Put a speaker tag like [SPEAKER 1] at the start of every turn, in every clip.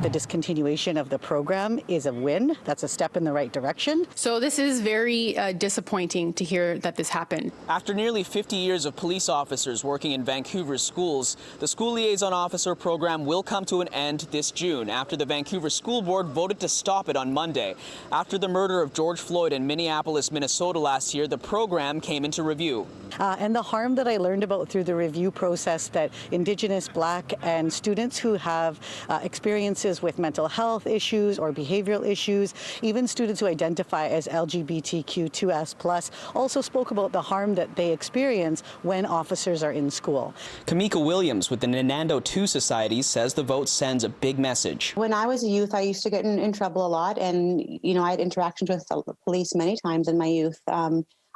[SPEAKER 1] the discontinuation of the program is a win. That's a step in the right direction.
[SPEAKER 2] So this is very disappointing to hear that this happened.
[SPEAKER 3] After nearly 50 years of police officers working in Vancouver's schools, the School Liaison Officer program will come to an end this June after the Vancouver School Board voted to stop it on Monday. After the murder of George Floyd in Minneapolis, Minnesota last year, the program came into review.
[SPEAKER 1] And the harm that I learned about through the review process, that Indigenous, Black, and students who have experiences with mental health issues or behavioral issues, even students who identify as LGBTQ2S+, also spoke about the harm that they experience when officers are in school.
[SPEAKER 3] Kamika Williams with the Nanando 2 Society says the vote sends a big message.
[SPEAKER 4] When I was a youth, I used to get in trouble a lot, and I had interactions with the police many times in my youth.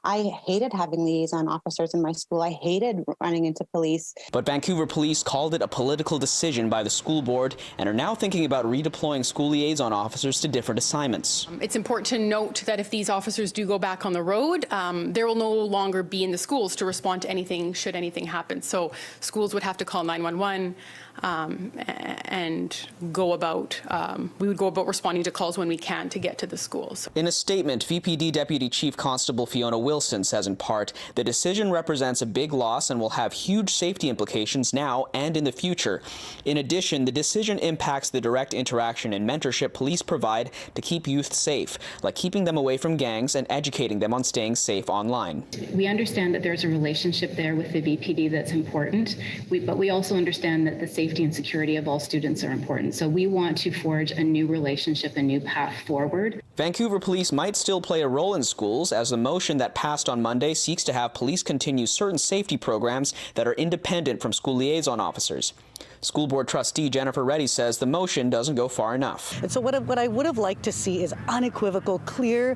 [SPEAKER 4] I hated having liaison officers in my school. I hated running into police.
[SPEAKER 3] But Vancouver Police called it a political decision by the school board and are now thinking about redeploying school liaison officers to different assignments.
[SPEAKER 2] It's important to note that if these officers do go back on the road, there will no longer be in the schools to respond to anything should anything happen. So schools would have to call 911 and we would go about responding to calls when we can to get to the schools.
[SPEAKER 3] In a statement, VPD Deputy Chief Constable Fiona Wilson says in part, the decision represents a big loss and will have huge safety implications now and in the future. In addition, the decision impacts the direct interaction and mentorship police provide to keep youth safe, like keeping them away from gangs and educating them on staying safe online.
[SPEAKER 5] We understand that there's a relationship there with the VPD that's important, but we also understand that the safety and security of all students are important. So we want to forge a new relationship, a new path forward.
[SPEAKER 3] Vancouver Police might still play a role in schools, as the motion that passed on Monday seeks to have police continue certain safety programs that are independent from school liaison officers. School Board trustee Jennifer Reddy says the motion doesn't go far enough.
[SPEAKER 1] And so what I would have liked to see is unequivocal, clear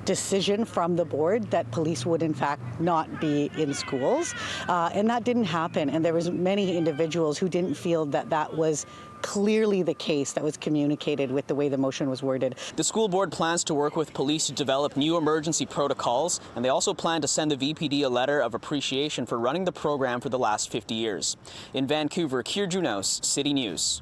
[SPEAKER 1] decision from the board that police would in fact not be in schools, and that didn't happen. And there was many individuals who didn't feel that that was clearly the case that was communicated with the way the motion was worded.
[SPEAKER 3] The school board plans to work with police to develop new emergency protocols, and they also plan to send the VPD a letter of appreciation for running the program for the last 50 years. In Vancouver, Kier Junos, City News.